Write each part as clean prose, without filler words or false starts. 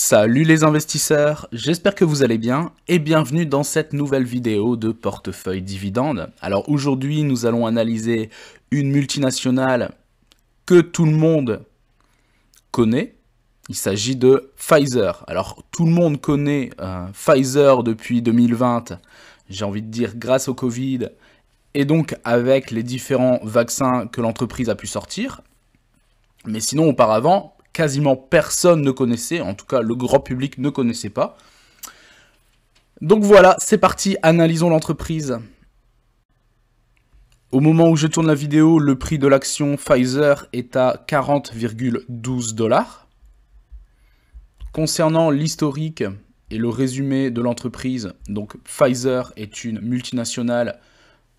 Salut les investisseurs, j'espère que vous allez bien et bienvenue dans cette nouvelle vidéo de portefeuille dividende. Alors aujourd'hui nous allons analyser une multinationale que tout le monde connaît. Il s'agit de Pfizer. Alors tout le monde connaît Pfizer depuis 2020, j'ai envie de dire grâce au Covid et donc avec les différents vaccins que l'entreprise a pu sortir. Mais sinon auparavant, quasiment personne ne connaissait, en tout cas le grand public ne connaissait pas. Donc voilà, c'est parti, analysons l'entreprise. Au moment où je tourne la vidéo, le prix de l'action Pfizer est à 40,12 $. Concernant l'historique et le résumé de l'entreprise, donc Pfizer est une multinationale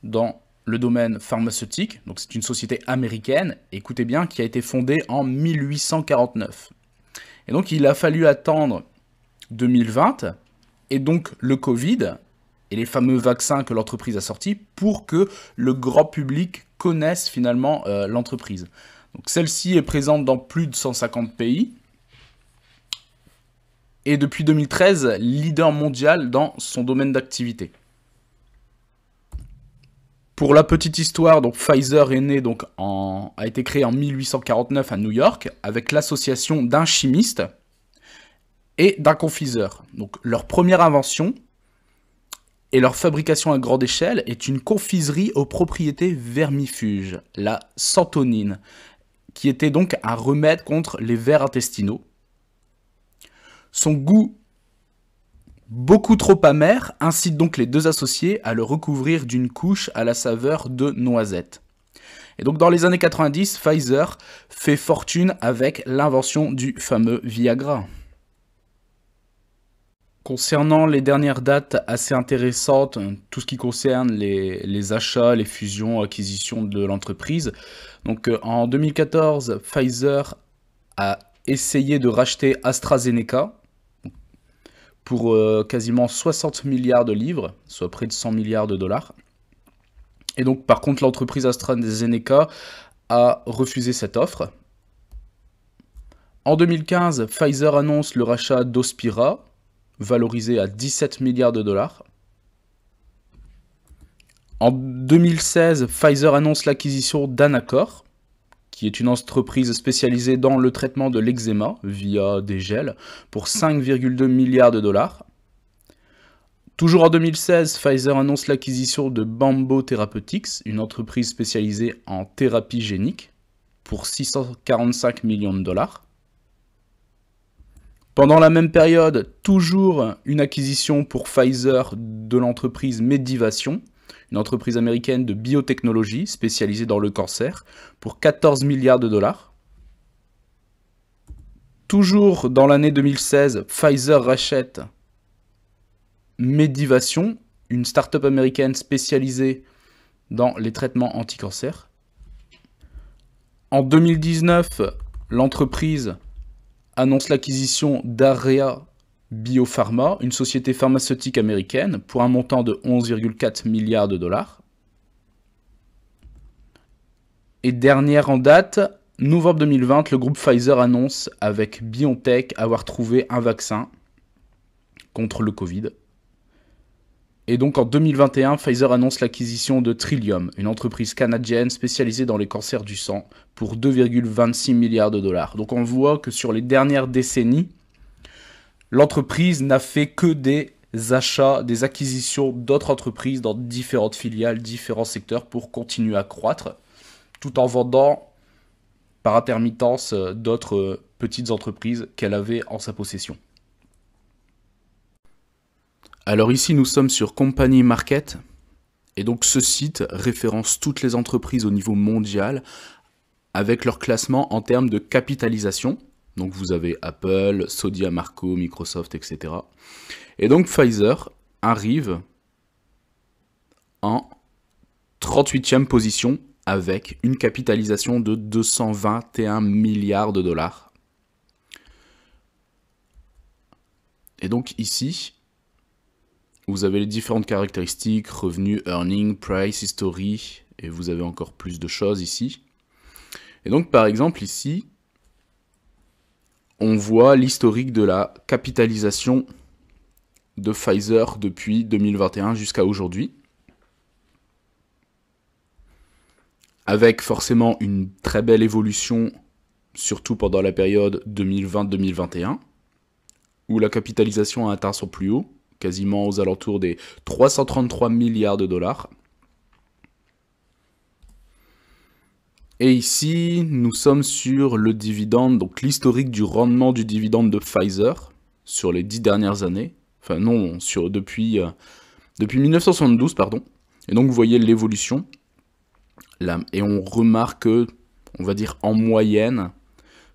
dans le domaine pharmaceutique, donc c'est une société américaine, écoutez bien, qui a été fondée en 1849. Et donc il a fallu attendre 2020, et donc le Covid, et les fameux vaccins que l'entreprise a sortis, pour que le grand public connaisse finalement l'entreprise. Donc celle-ci est présente dans plus de 150 pays, et depuis 2013, leader mondial dans son domaine d'activité. Pour la petite histoire, donc Pfizer est né a été créé en 1849 à New York avec l'association d'un chimiste et d'un confiseur. Donc leur première invention et leur fabrication à grande échelle est une confiserie aux propriétés vermifuges, la santonine, qui était donc un remède contre les vers intestinaux. Son goût beaucoup trop amer incite donc les deux associés à le recouvrir d'une couche à la saveur de noisette. Et donc dans les années 90, Pfizer fait fortune avec l'invention du fameux Viagra. Concernant les dernières dates assez intéressantes, tout ce qui concerne les achats, les fusions, acquisitions de l'entreprise. Donc en 2014, Pfizer a essayé de racheter AstraZeneca pour quasiment 60 milliards de livres, soit près de 100 milliards de dollars. Et donc, par contre, l'entreprise AstraZeneca a refusé cette offre. En 2015, Pfizer annonce le rachat d'Hospira, valorisé à 17 milliards de dollars. En 2016, Pfizer annonce l'acquisition d'Anacor, qui est une entreprise spécialisée dans le traitement de l'eczéma via des gels, pour 5,2 milliards de dollars. Toujours en 2016, Pfizer annonce l'acquisition de Bambo Therapeutics, une entreprise spécialisée en thérapie génique, pour 645 millions de dollars. Pendant la même période, toujours une acquisition pour Pfizer de l'entreprise Medivation, une entreprise américaine de biotechnologie spécialisée dans le cancer, pour 14 milliards de dollars. Toujours dans l'année 2016, Pfizer rachète Medivation, une start-up américaine spécialisée dans les traitements anti-cancer. En 2019, l'entreprise annonce l'acquisition d'Area Biopharma, une société pharmaceutique américaine, pour un montant de 11,4 milliards de dollars. Et dernière en date, novembre 2020, le groupe Pfizer annonce avec BioNTech avoir trouvé un vaccin contre le Covid. Et donc en 2021, Pfizer annonce l'acquisition de Trillium, une entreprise canadienne spécialisée dans les cancers du sang, pour 2,26 milliards de dollars. Donc on voit que sur les dernières décennies, l'entreprise n'a fait que des achats, des acquisitions d'autres entreprises dans différentes filiales, différents secteurs pour continuer à croître, tout en vendant par intermittence d'autres petites entreprises qu'elle avait en sa possession. Alors ici nous sommes sur Company Market, et donc ce site référence toutes les entreprises au niveau mondial avec leur classement en termes de capitalisation. Donc vous avez Apple, Sodiam Arco, Microsoft, etc. Et donc Pfizer arrive en 38e position avec une capitalisation de 221 milliards de dollars. Et donc ici, vous avez les différentes caractéristiques, revenus, earnings, price, history, et vous avez encore plus de choses ici. Et donc par exemple ici, on voit l'historique de la capitalisation de Pfizer depuis 2021 jusqu'à aujourd'hui. Avec forcément une très belle évolution, surtout pendant la période 2020-2021, où la capitalisation a atteint son plus haut, quasiment aux alentours des 333 milliards de dollars. Et ici, nous sommes sur le dividende, donc l'historique du rendement du dividende de Pfizer sur les 10 dernières années. Enfin non, depuis 1972, pardon. Et donc vous voyez l'évolution. Et on remarque que, on va dire en moyenne,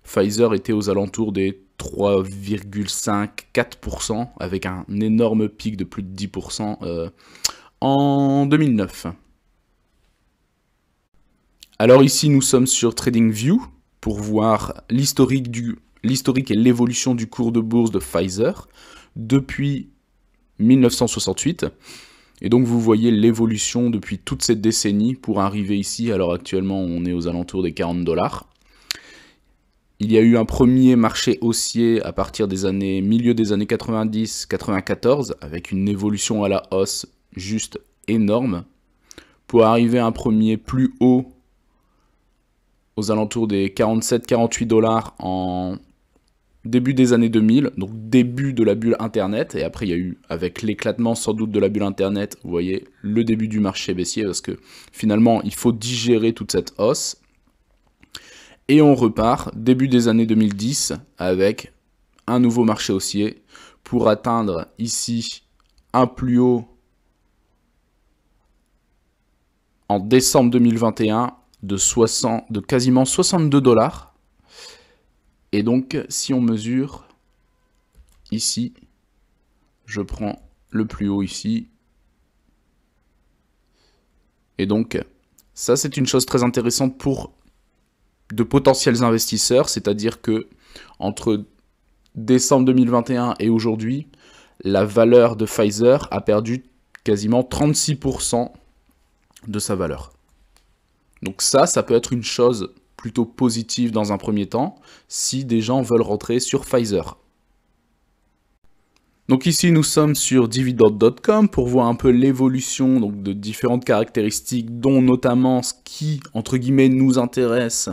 Pfizer était aux alentours des 3,5-4%, avec un énorme pic de plus de 10% en 2009. Alors ici, nous sommes sur TradingView pour voir l'historique et l'évolution du cours de bourse de Pfizer depuis 1968. Et donc vous voyez l'évolution depuis toute cette décennie pour arriver ici. Alors actuellement, on est aux alentours des 40 $. Il y a eu un premier marché haussier à partir des milieu des années 90-94 avec une évolution à la hausse juste énorme pour arriver à un premier plus haut aux alentours des 47-48 $ en début des années 2000, donc début de la bulle Internet, et après il y a eu, avec l'éclatement sans doute de la bulle Internet, vous voyez, le début du marché baissier, parce que finalement, il faut digérer toute cette hausse. Et on repart, début des années 2010, avec un nouveau marché haussier, pour atteindre ici un plus haut en décembre 2021 de quasiment 62 $. Et donc, si on mesure ici, je prends le plus haut ici. Et donc, ça c'est une chose très intéressante pour de potentiels investisseurs, c'est-à-dire que entre décembre 2021 et aujourd'hui, la valeur de Pfizer a perdu quasiment 36% de sa valeur. Donc ça peut être une chose plutôt positive dans un premier temps, si des gens veulent rentrer sur Pfizer. Donc ici, nous sommes sur dividend.com pour voir un peu l'évolution de différentes caractéristiques, dont notamment ce qui, entre guillemets, nous intéresse.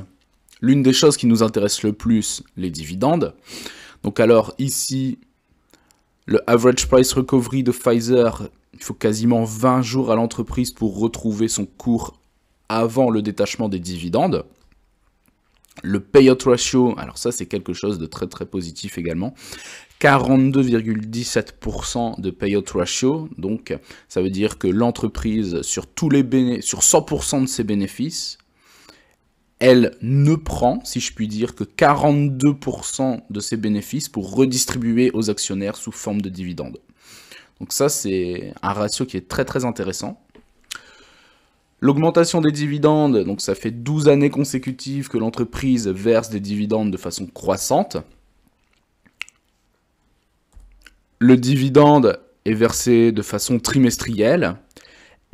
L'une des choses qui nous intéresse le plus, les dividendes. Donc alors ici, le average price recovery de Pfizer, il faut quasiment 20 jours à l'entreprise pour retrouver son cours avant le détachement des dividendes. Le payout ratio, alors ça c'est quelque chose de très très positif également, 42,17% de payout ratio, donc ça veut dire que l'entreprise sur 100% de ses bénéfices, elle ne prend, si je puis dire, que 42% de ses bénéfices pour redistribuer aux actionnaires sous forme de dividendes. Donc ça c'est un ratio qui est très très intéressant. L'augmentation des dividendes, donc ça fait 12 années consécutives que l'entreprise verse des dividendes de façon croissante. Le dividende est versé de façon trimestrielle.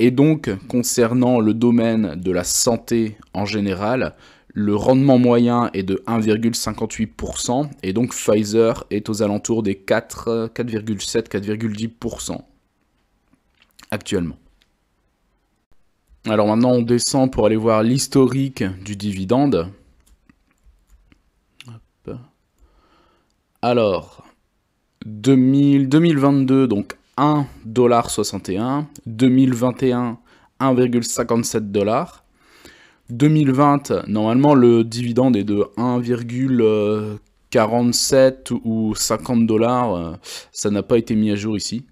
Et donc, concernant le domaine de la santé en général, le rendement moyen est de 1,58%. Et donc, Pfizer est aux alentours des 4,7-4,10% actuellement. Alors maintenant, on descend pour aller voir l'historique du dividende. Hop. Alors, 2022, donc 1,61 $. 2021, 1,57 $. 2020, normalement, le dividende est de 1,47 ou 50 $. Ça n'a pas été mis à jour ici.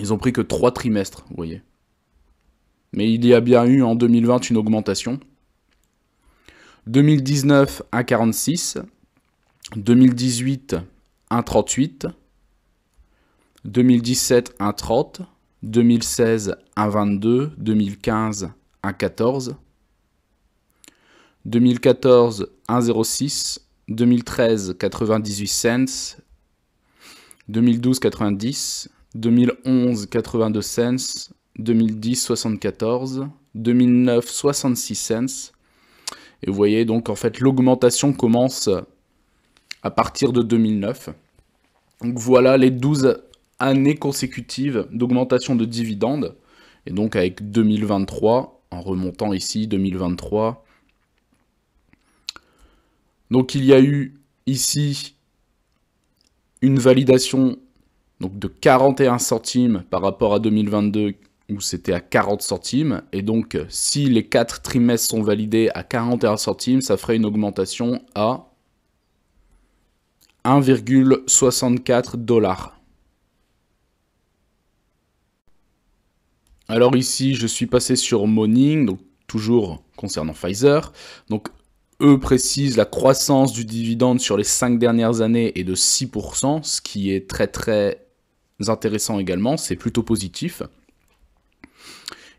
Ils ont pris que 3 trimestres, vous voyez. Mais il y a bien eu en 2020 une augmentation. 2019, 1,46. 2018, 1,38. 2017, 1,30. 2016, 1,22. 2015, 1,14. 2014, 1,06. 2013, 98 cents. 2012, 90. 2011, 82 cents. 2010, 74, 2009, 66 cents. Et vous voyez donc en fait l'augmentation commence à partir de 2009. Donc voilà les 12 années consécutives d'augmentation de dividendes. Et donc avec 2023, en remontant ici 2023. Donc il y a eu ici une validation donc, de 41 centimes par rapport à 2022 où c'était à 40 centimes. Et donc si les 4 trimestres sont validés à 41 centimes, ça ferait une augmentation à 1,64 $. Alors ici, je suis passé sur Morning, donc toujours concernant Pfizer. Donc eux précisent la croissance du dividende sur les 5 dernières années est de 6%, ce qui est très très intéressant également, c'est plutôt positif.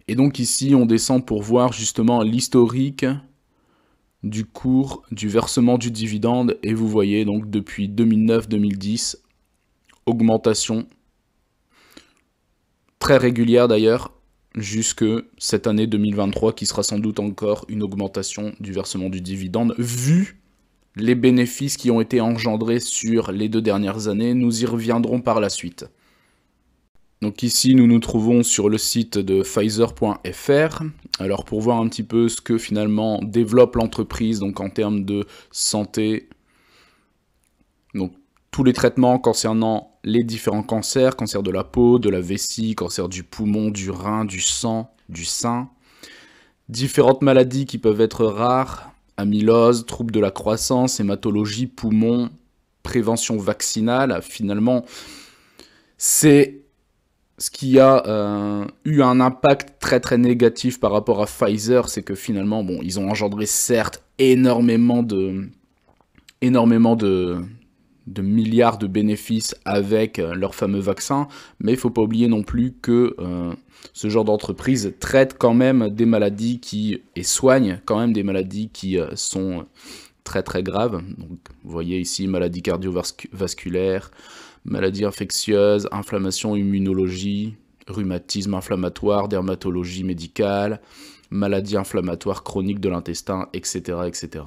Et donc ici, on descend pour voir justement l'historique du cours du versement du dividende. Et vous voyez donc depuis 2009-2010, augmentation très régulière d'ailleurs, jusque cette année 2023 qui sera sans doute encore une augmentation du versement du dividende, vu les bénéfices qui ont été engendrés sur les 2 dernières années. Nous y reviendrons par la suite. Donc ici, nous nous trouvons sur le site de Pfizer.fr. Alors pour voir un petit peu ce que finalement développe l'entreprise, donc en termes de santé, donc tous les traitements concernant les différents cancers, cancer de la peau, de la vessie, cancer du poumon, du rein, du sang, du sein, différentes maladies qui peuvent être rares, amylose, troubles de la croissance, hématologie, poumons, prévention vaccinale. Finalement, c'est ce qui a eu un impact très très négatif par rapport à Pfizer, c'est que finalement, bon, ils ont engendré certes énormément de milliards de bénéfices avec leur fameux vaccin, mais il ne faut pas oublier non plus que ce genre d'entreprise traite quand même des maladies et soigne quand même des maladies qui sont très très graves. Donc, vous voyez ici, maladies cardiovasculaires, maladies infectieuses, inflammation, immunologie, rhumatisme inflammatoire, dermatologie médicale, maladies inflammatoires chroniques de l'intestin, etc., etc.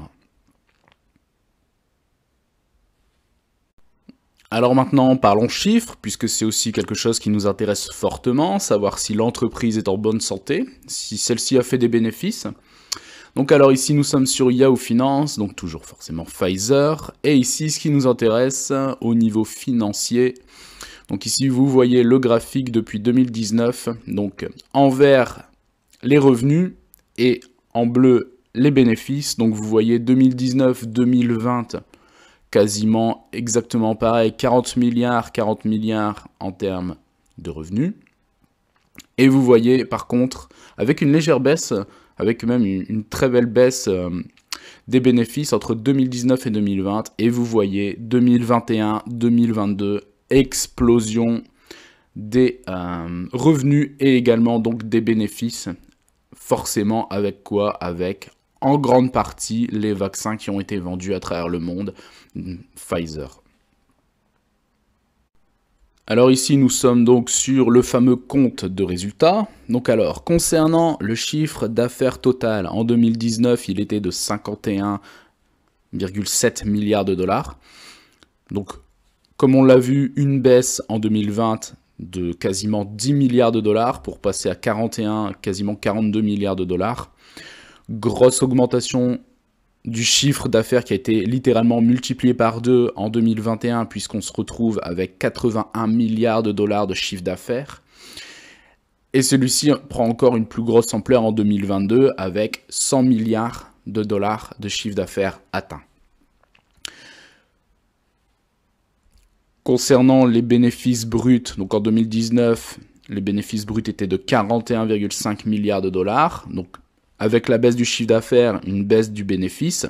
Alors maintenant, parlons chiffres, puisque c'est aussi quelque chose qui nous intéresse fortement, savoir si l'entreprise est en bonne santé, si celle-ci a fait des bénéfices. Donc alors ici, nous sommes sur Yahoo Finance, donc toujours forcément Pfizer. Et ici, ce qui nous intéresse au niveau financier. Donc ici, vous voyez le graphique depuis 2019. Donc en vert, les revenus et en bleu, les bénéfices. Donc vous voyez 2019-2020, quasiment exactement pareil, 40 milliards en termes de revenus. Et vous voyez par contre, avec une légère baisse, avec même une très belle baisse des bénéfices entre 2019 et 2020. Et vous voyez 2021-2022, explosion des revenus et également donc des bénéfices. Forcément avec quoi? Avec en grande partie les vaccins qui ont été vendus à travers le monde, Pfizer. Alors ici, nous sommes donc sur le fameux compte de résultats. Donc alors, concernant le chiffre d'affaires total, en 2019, il était de 51,7 milliards de dollars. Donc, comme on l'a vu, une baisse en 2020 de quasiment 10 milliards de dollars pour passer à 41, quasiment 42 milliards de dollars. Grosse augmentation du chiffre d'affaires qui a été littéralement multiplié par 2 en 2021 puisqu'on se retrouve avec 81 milliards de dollars de chiffre d'affaires. Et celui-ci prend encore une plus grosse ampleur en 2022 avec 100 milliards de dollars de chiffre d'affaires atteint. Concernant les bénéfices bruts, donc en 2019, les bénéfices bruts étaient de 41,5 milliards de dollars. Donc avec la baisse du chiffre d'affaires, une baisse du bénéfice,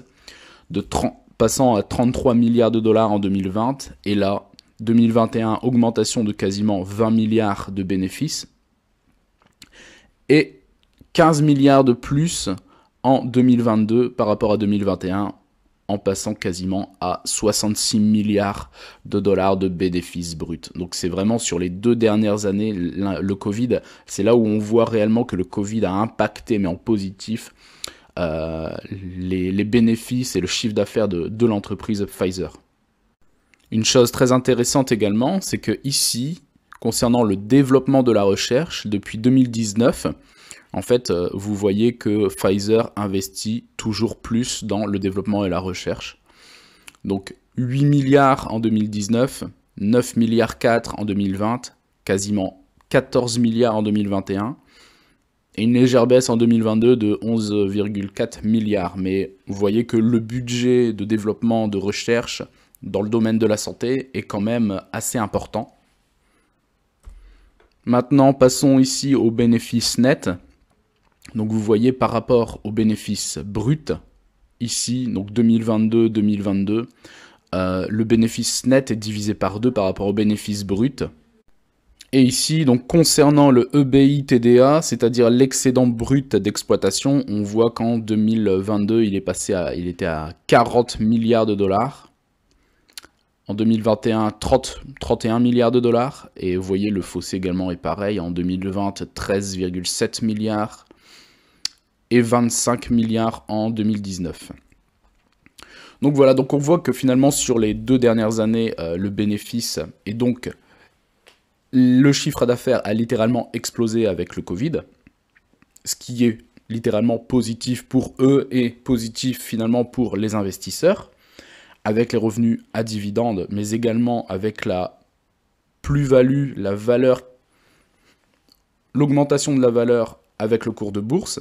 passant à 33 milliards de dollars en 2020. Et là, 2021, augmentation de quasiment 20 milliards de bénéfices. Et 15 milliards de plus en 2022 par rapport à 2021, en passant quasiment à 66 milliards de dollars de bénéfices bruts. Donc c'est vraiment sur les 2 dernières années, le Covid, c'est là où on voit réellement que le Covid a impacté, mais en positif, les bénéfices et le chiffre d'affaires de l'entreprise Pfizer. Une chose très intéressante également, c'est que ici, concernant le développement de la recherche, depuis 2019, en fait, vous voyez que Pfizer investit toujours plus dans le développement et la recherche. Donc 8 milliards en 2019, 9 milliards 4 en 2020, quasiment 14 milliards en 2021, et une légère baisse en 2022 de 11,4 milliards. Mais vous voyez que le budget de développement de recherche dans le domaine de la santé est quand même assez important. Maintenant, passons ici aux bénéfices nets. Donc vous voyez par rapport aux bénéfices bruts, ici, donc 2022-2022, le bénéfice net est divisé par 2 par rapport au bénéfice brut. Et ici, donc concernant le EBITDA, c'est-à-dire l'excédent brut d'exploitation, on voit qu'en 2022, il était à 40 milliards de dollars. En 2021, 31 milliards de dollars. Et vous voyez, le fossé également est pareil. En 2020, 13,7 milliards. Et 25 milliards en 2019. Donc voilà, donc on voit que finalement, sur les 2 dernières années, le bénéfice et donc le chiffre d'affaires a littéralement explosé avec le Covid, ce qui est littéralement positif pour eux et positif finalement pour les investisseurs, avec les revenus à dividendes, mais également avec la plus-value, la valeur, l'augmentation de la valeur avec le cours de bourse.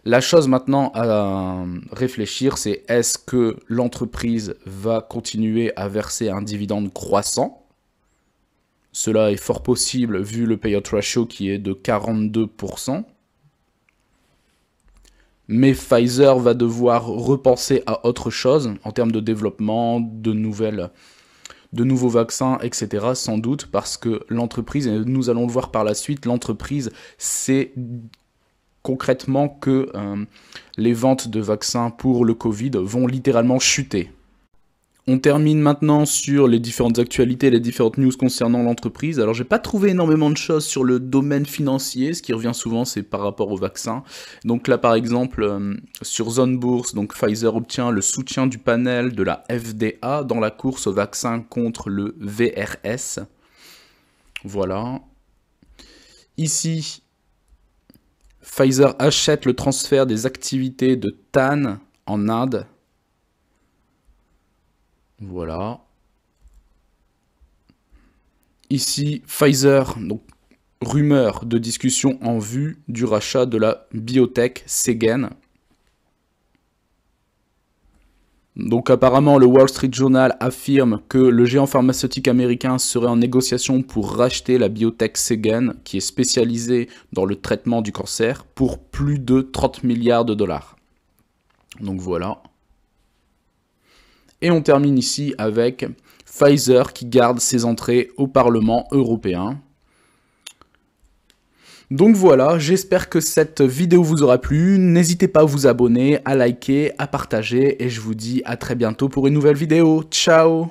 La chose maintenant à réfléchir, c'est est-ce que l'entreprise va continuer à verser un dividende croissant? Cela est fort possible vu le payout ratio qui est de 42%. Mais Pfizer va devoir repenser à autre chose en termes de développement, de nouveaux vaccins, etc. Sans doute parce que l'entreprise, et nous allons le voir par la suite, l'entreprise sait concrètement que les ventes de vaccins pour le Covid vont littéralement chuter. On termine maintenant sur les différentes actualités, les différentes news concernant l'entreprise. Alors, j'ai pas trouvé énormément de choses sur le domaine financier. Ce qui revient souvent, c'est par rapport aux vaccins. Donc là, par exemple, sur Zone Bourse, donc Pfizer obtient le soutien du panel de la FDA dans la course au vaccin contre le VRS. Voilà. Ici, Pfizer achète le transfert des activités de TAN en Inde. Voilà. Ici, Pfizer, donc rumeur de discussion en vue du rachat de la biotech Seagen. Donc apparemment, le Wall Street Journal affirme que le géant pharmaceutique américain serait en négociation pour racheter la biotech Seagen, qui est spécialisée dans le traitement du cancer, pour plus de 30 milliards de dollars. Donc voilà. Et on termine ici avec Pfizer qui garde ses entrées au Parlement européen. Donc voilà, j'espère que cette vidéo vous aura plu. N'hésitez pas à vous abonner, à liker, à partager. Et je vous dis à très bientôt pour une nouvelle vidéo. Ciao!